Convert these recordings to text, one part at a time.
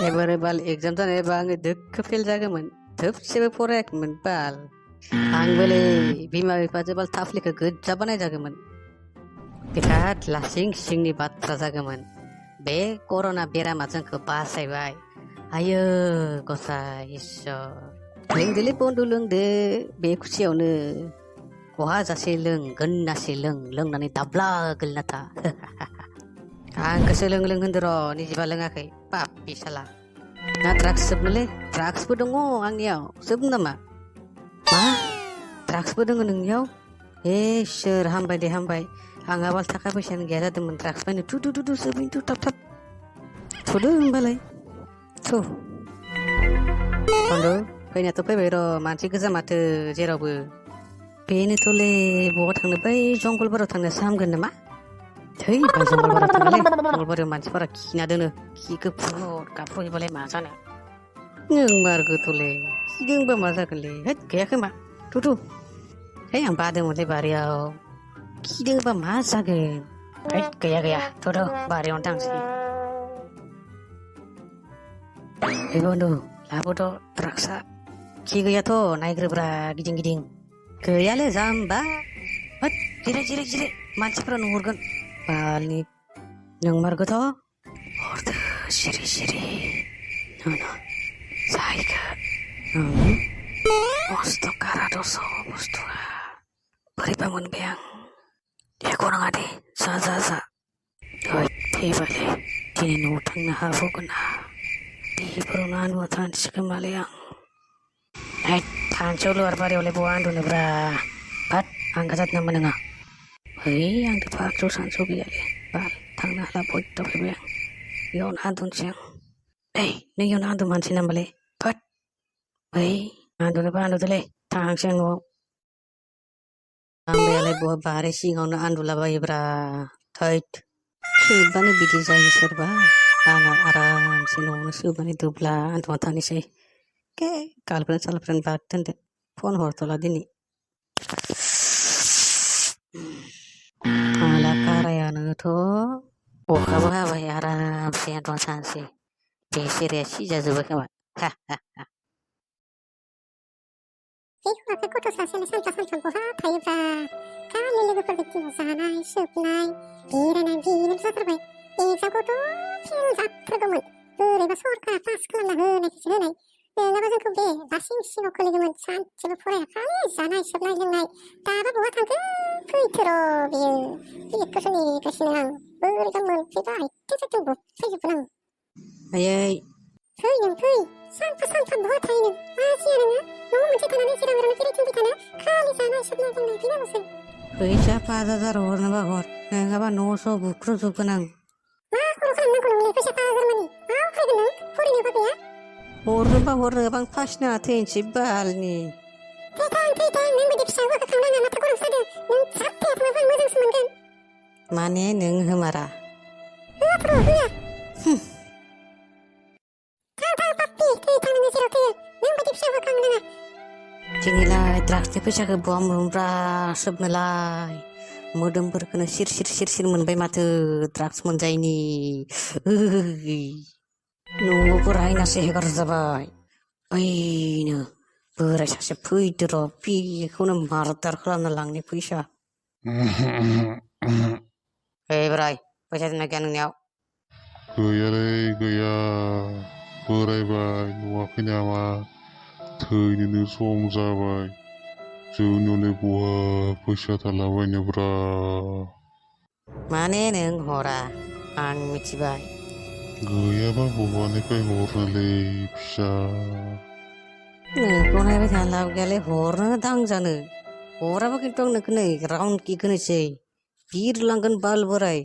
एबारो बाल एग्जाम जानायबा आङो दोखो फेल जागौमोन थोबसेबो फरायाखैमोन बाल आंबोलै बिमा बिफाजों बाल थाफ्लिखौ गोजा बानाय जागौमोन बिराद लासिं सिंनि बाथ्रा जागौमोन बे कर'ना बेरामा जोंखौ बासायबाय आयो गसाइ इसोर लोंदोलै बन्दु लोंदो बे खुसियावनो खहा जासे लों गोन्नासे लों लोंनानै दाब्ला गोलैना था आंखौसो लों लों होनदो र' निजिबा लोङाखै पापि साला ना ड्राग्स सोबनोलै ड्राग्सबो दङ आंनियाव सोब नामा मा ड्राग्सबो दङ नोंनियाव इसोर हामबाय दे हामबाय आंहा बाल थाखा फैसायानो गैया जादोंमोन ड्राग्स बायनो थु थु थु थु सोबैनो थु थाब थाब थुदो होमबालाय थु बन्दु फैनायाथ' फैबाय र' मानसि गोजा माथो जेरावबो बेनोथ'लै बहा थांनो बै जंगलबाराव थांनोसो हामगोन नामा थै बाल जंगलबाराव थांनोलै जंगलबारियाव मानसिफोरा खिना दोनो खिखौ फुट गाबफैबालाय मा जानो नों मारगोथ'लै खिदोंबा मा जागोनलै हैद गैया खोमा थु थु है आं बादोंमोनलै बारियाव खिदोंबा मा जागोन हैद गैया गैया थु थु बारियावनो थांसै है बन्दु लाबोथ' ड्राग्सआ खि गैयाथ' नायग्रोब्रा गिदिं गिदिं गैयालै जाम्बा हैद जिराय जिराय जिराय मानसिफ्रा नुहुरगोन बालनि नोंमारगोथ' हरदो सिरि सिरि जायगा मस्त' कारा दस' बुस्थुआ बोरैबा मोनबाय आं एख' नङा दे जा जा जा फैबालै दिनै न'आव थांनो हाबावगोन ना बेफोरावनो आन्दुना थानोसैखोमालै आं थानोसै लुवार बारियावलाय बहा उन्दुनोब्रा भात आंगा जादों नामा नोंहा है आंथ' फाक्स' सानस' गैयालै बाल थांनो हाला बयद' फैबाय आं बेयावनो उन्दुनोसै आं नोंयावनो उन्दुमानसै नामालै भात उन्दुनोबा उन्दुदोलै थांसै आं न'आव आंबायालाय बहा बारि सिङावनो उन्दुलाबायोब्रा थैद सोबानो बिदि जायो सोरबा आंहा आरामसे न'आवनो सोबानो दुब्ला उन्दुना थानोसै गार्लफ्रेन्ड सालफ्रेन्ड बाद दोनदो फन हरथ'ला दिनै हाला कारायानोथ' अखाबो हाबाय आरामसे उन्दुना थानोसै बेसेराया सिजाजोब्बाय खोमा बे हौवाफोर गथ' सासेयानो सानफा सानफा बहा थायोब्रा खालि लोगोफोरजों टिमाव जानाय सोबनाय बेरायनाय बेनो जाथारबाय एग्जामखौथ' फेल जाथारगौमोन बोरैबा सरकारा पास खालामना होनायखौसो होनाय नङाबा जोंखौ बे लासिं सिङाव खोलैगौमोन सानसेबो फराया खालि जानाय सोबनाय लोंनाय दाबा बहा थांखो फैथो र' बियो बिखौसो नेगासिनो आं बोरैबा मोनफैबा आथिं साथिं बुफैजोबगोन आं आयै फै नों फै सानफा सानफा बहा थायो नों आजिया नोङो न'आव मोनसे थानानै जेराव मेरावनो फिरायथिंबाय थानो खालि जानाय सोबनाय लोंनाय बेनाल'सै फैसा 5,000 हरनोबा हर नङाबा न' स' बुख्रुबजोबगोन आं मा खर' खालामनांगौ नोंलाय फैसा 5,000 मानि मायाव फैगोन नों फरायनोबा गैया हरनोबा हरनोबा आं फासना थैनोसै बालनि थैथां नों बायदि फिसा हौवाखौ खांनाङा माथा गरम सादों नों साबथाया थाङोबा आं मोजांसो मोनगोन माने नों होमारा होआथ' होआ थां पाप्पि थैथां नोङो जेराव थैयो नों बायदि फिसा हौवा खांनो नाङा जोंनिलाय ड्राग्सनि फैसाखौ बहा मोनब्रा सोबनोलाय मोदोमफोरखौनो सिर सिर मोनबाय माथो ड्राग्स मोनजायैनि न'आवबो रायनासो हेगार जाबाय ओइनो बोराय सासे फैदो र' बेखौनो मार्डार खालामना लांनो फैसा बोराय फैसा दोनना गैया नोंनियाव गैयालै गैया बोरायबाय नुवाखै नामा थैनोनो सम जाबाय जोंनियावलाय बहा फैसा थालाबायनोब्रा माने नों हरा आं मिथिबाय गैयाबा बहानिफ्राय हरनोलै फिसा नोंखौ नायबाय थानो लाब गैयालै हरनो दांजानो हराबा खिन्थु आं नोंखौ नै राउन्ड किक होनोसै बिरलांगोन बाल बोराय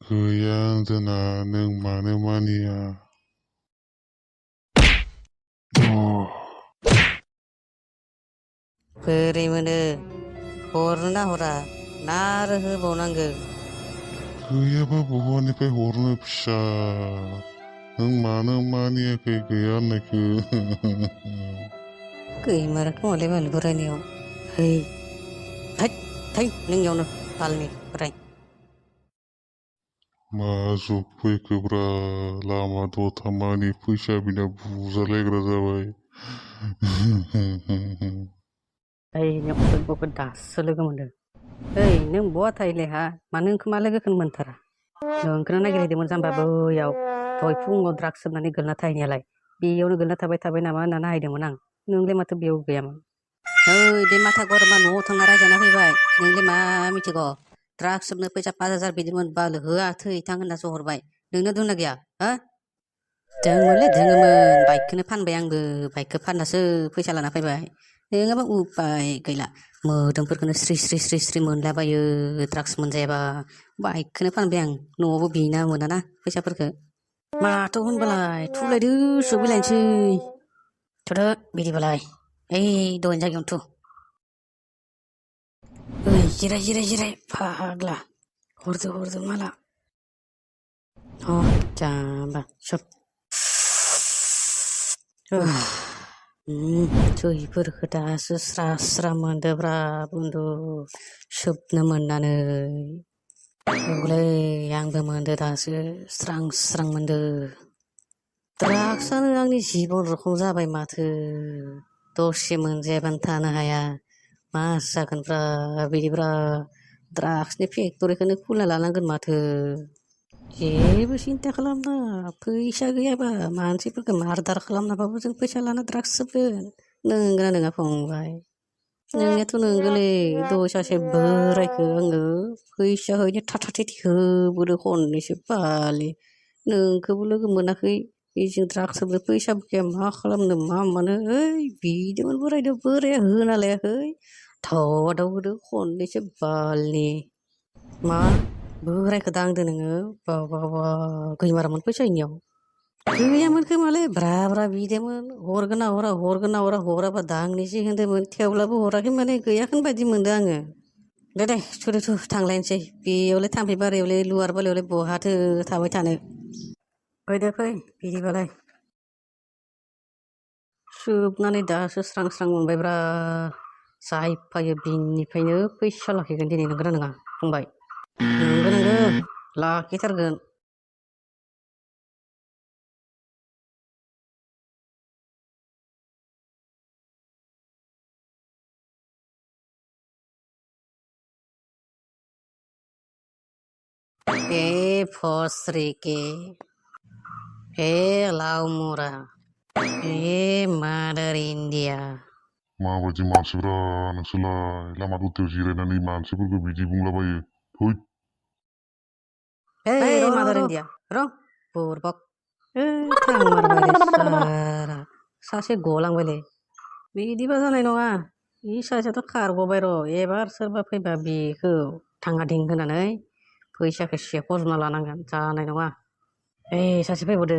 गैया होनदोना नों मानो मानिया बोरै मोनो हरनो ना हरा ना आरो होबावनांगौ गैयाबा बहानिफ्राय हरनो फिसा नों मानो मानियाखै गैया होननायखौ गैमाराखोमालै बाल बोरायनियाव है थै नोंनियावनो बालनि बोराय मा जुग फैखोब्रा लामा दथामानि फैसा बिना बुजालायग्रा जाबाय ओइ नोंखौ दासो लोगो मोनदों। ओइ नों बहा थायोलै हा मानो नोंखौ मा लोगोखौनो मोनथारा नोंखौनो नागिरहैदोंमोन जाम्बा बैयाव दहाय फुङाव ड्राग्स सोबनानै गोलैना थाहैनायालाय बेयावनो गोलैना थाबाय नामा होनना नायहैदोंमोन आं नोंलाय माथो बेयाव गैयामोन। ओइ बे माथा गरमा न'आव थांना रायजाना फैबाय नोंलाय मा मिथिगौ ड्राग्स सोबनो फैसा 5,000 बिदोंमोन बाल होआ थै थां होननासो हरबाय नोंनो दंना गैया हा दोंमोनलै दोङोमोन बाइकखौनो फानबाय आंबो बाइकखौ फाननासो फैसा लाना फैबाय नोङाबा उपाय गैला मोदोमफोरखौनो स्रि स्रि स्रि स्रि मोनलाबायो ड्राग्स मोनजायाबा बाइकखौनो फानबाय आं न'आवबो बिना मोनाना फैसाफोरखौ माथो होनबालाय थुलायदोसो बिलाइनोसै थ'दो बिदिबालाय ओइ दहायनि जायगायावनो थु ओइ जिराय फाग्ला हरदो माला जाम्बा सब थैफोरखौ दासो स्रा स्रा मोनदोब्रा बन्दु सोबनो मोननानै औलै आंबो मोनदो दासो स्रां स्रां मोनदो ड्राग्सआनो आंनि जिबन रखम जाबाय माथो दसे मोनजायाबानो थानो हाया मा जागोनब्रा बिदिब्रा ड्राग्सनि फेक्ट'रिखौनो खुलिना लानांगोन माथो जेबो सिन्था खालामना फैसा गैयाबा मानसिफोरखौ मार्डार खालामनाबाबो जों फैसा लाना ड्राग्स सोबगोन नंगौना नङा फंबाय नोंनियाथ' नंगौलै दहाय सासे बोरायखौ आङो फैसा हैनो थाथा थेथि होबोदो खननैसो बाले नोंखौबो लोगो मोनाखै बेजों ड्राग्स सोबनो फैसाबो गैया मा खालामनो मा मानो ओइ बिदोंमोन बोराया होना लायाखै धावा होदो खननैसो बालनि मा बोरायखौ दांदो नोङो बा गैमारामोन फैसा इनियाव गैयामोन खोमालै ब्रा बिदोंमोन हरगोन ना हरा हराबा दांनोसै होनदोंमोन थेवब्लाबो हराखै माने गैयाखौनो बायदि मोनदों आङो दे थु थांलायनोसै बेयावलाय थाम्फै बारियावलाय लुवार बालियावलाय बहाथो थाबाय थानो फैदो फै बिदिबालाय सोबनानै दासो स्रां स्रां मोनबायब्रा जाय फैयो बिनिफ्रायनो फैसा लाखिगोन दिनै नंगौना नङा फंबाय नंगौ लाखिथारगोन ए फस्रिके ए लावमुरा ए मादार इन्डिया माबायदि मानसिफ्रा नोंसोरलाय लामा दथायाव जिरायनानै मानसिफोरखौ बिदि बुंलाबायो थै ए मादार इन्डिया र' बुरबक थांमारबायलै सारा सासे गलांबायलै बिदिबा जानाय नङा इ सासेयाथ' खारग'बाय र' एबार सोरबा फैबा बेखौ थाङादिं होनानै फैसाखौ सेख'जोबना लानांगोन जानाय नङा ओइ सासे फैबावदो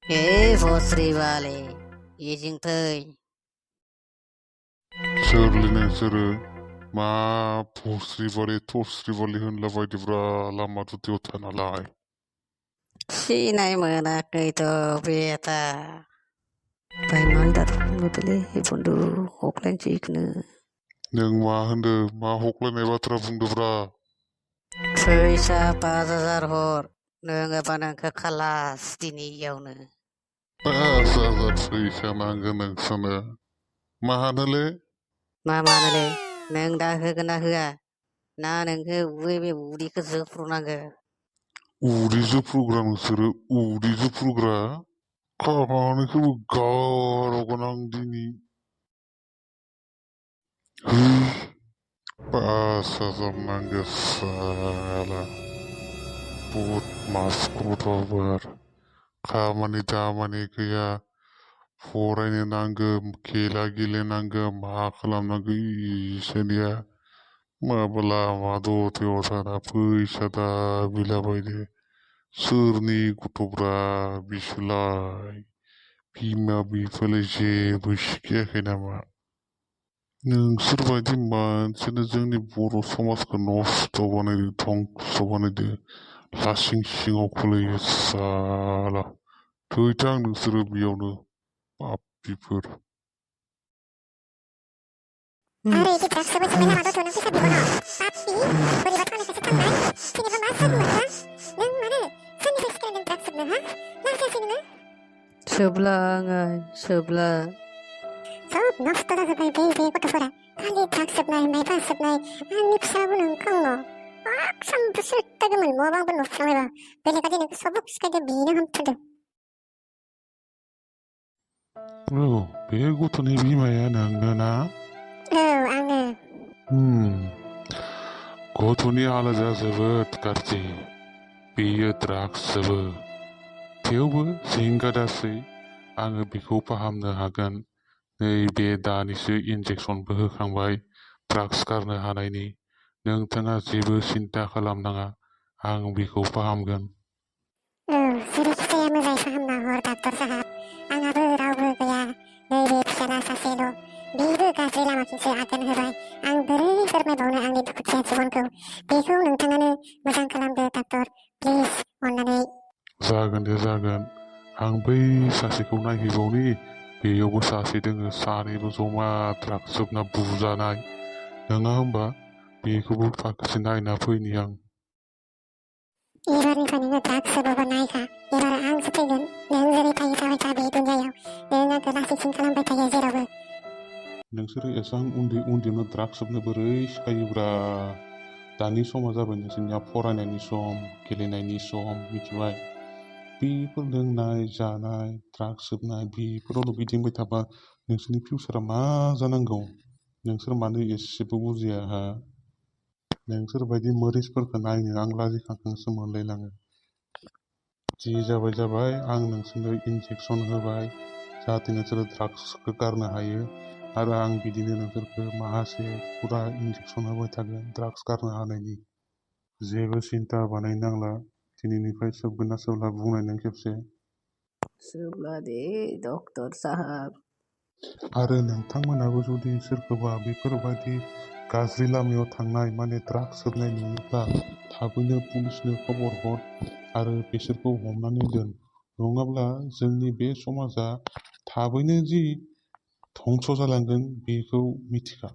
ए भस्रिबाले इजिं फै सोरलै नोंसोरो मा थस्रिबालि होनलाबायदोब्रा लामा दथायाव थानालाय सिनाय मोनाखैथ' बेटा बाय मालदार नुदोलै बन्दु हख्लायनोसै इखौनो नों मा होनदो मा हख्लायनाय बाथ्रा बुंदोब्रा फैसा 5,000 हर नोङाबा नोंखौ खालास दिनै इयावनो 5,000 फैसा नांगौ नोंसोरनो मानोलै मा मानोलै नों दा होगोन ना होआ ना नोंखौ बे उदैखौ जोफ्रुनांगौ उदै जोफ्रुग्रा नोंसोरो उदै जोफ्रुग्रा खामानिखौबो गारगोन आं दिनै 5,000 नांगौ साला बदमास गथ'फोर खामानि दामानि गैया फरायनो नांगौ खेला गेलेनांगौ मा खालामनांगौ इसोरनिया माबा लामा दथायाव थाना फैसा दाबिलाबायदो सोरनि गथ'फ्रा बिसोरलाय बिमा बिफायालाय जेबो सिखायाखै नामा नोंसोरबायदि मानसियानो जोंनि बर' समाजखौ नस्थ' बानायदो धंस' बानायदो लासिं सिङाव खोलैयो साला थैथां नोंसोरो बेयावनो पापिफोर आरो इदि ड्राग्स सोबाय थानाय लामायावथ' नों फैसा बिगोन पापि बोरैबा थांनायखौसो थांनाय जेनेबा मा जागौमोन हा नों मानो सोरनिफ्राय सिखायदों ड्राग्स सोबनो हा लाजियासै नोङो सोबला आङो सोबला सब नस्त जाजोब्बाय बे गथ'फोरा खालि ड्राग्स सोबनाय मायबा सोबनाय आंनि फिसाबो नोंखौ सानफ्रामबो सोबथारगौमोन नङाबा आंबो नुफ्लाङोबा बेलेगा दिनै सबक सिखायदो बेनो हामथारदों औ बे गथ'नि बिमाया नोंनो ना औ आङो गथ'नि हालोदा जोबोद गाज्रि बेयो ड्राग्स सोबो थेवबो जिंगा दासै आङो बेखौ फाहामनो हागोन नैबे दानिसो इन्जेक्सनबो होखांबाय ड्राग्स गारनो हानायनि नोंथाङा जेबो सिन्था खालामनाङा आं बेखौ फाहामगोन औ जेरैखिजाया मोजाङै फाहामना हर डाक्टर साहाब आंहाबो रावबो गैया नैबे फिसाला सासेल' बेबो गाज्रि लामाथिंसो आगान होबाय आं बोरै फोरमायबावनो आंनि दुखुथिया जिबनखौ बेखौ नोंथाङानो मोजां खालामदो डाक्टर प्लिज अन्नानै जागोन दे जागोन आं बै सासेखौ नायहैबावनि बेयावबो सासे दोङो सानैबो जमा ड्राग्स सोबना बुजानाय नङा होमबा बेखौबो फाखोसे नायना फैनि आं एबारनिफ्राय नोङो ड्राग्स सोबाबा नायखा एबार आंसो फैगोन नों जेरै थायो थाबाय था बे दुनियायाव नों आंखौ लासिंसिं खालामबाय थायो जेरावबो नोंसोरो एसां उन्दै उन्दैयावनो ड्राग्स सोबनो बोरै सिखायोब्रा दानि समा जाबाय नोंसोरनिया फरायनायनि सम गेलेनायनि सम मिथिबाय बेफोर लोंनाय जानाय ड्राग्स सोबनाय बेफोरावल' गिदिंबाय थाबा नोंसोरनि फिउचारा मा जानांगौ नोंसोर मानो एसेबो बुजिया हा नोंसोर बायदि मोरिसफोरखौ नायनो आं लाजिखांखांसो मोनलायलाङो जि जाबाय जाबाय आं नोंसोरनो इन्जेक्सन होबाय जाहाथे नोंसोरो ड्राग्सखौ गारनो हायो आरो आं बिदिनो नोंसोरखौ माखासे फुरा इन्जेक्सन होबाय थागोन ड्राग्स गारनो हानायनि जेबो सिन्था बानायनांला दिनैनिफ्राय सोबगोन ना सोबला बुंनाय नों खेबसे सोबला दे डक्टर साहाब आरो नोंथांमोनाबो जुदि सोरखौबा बेफोरबायदि गाज्रि लामायाव थांनाय माने ड्राग्स सोबनाय नुयोब्ला थाबैनो पुलिसनो खबर हर आरो बिसोरखौ हमनानै दोन नङाब्ला जोंनि बे समाजा थाबैनो जि धंस जालांगोन बेखौ मिथिखा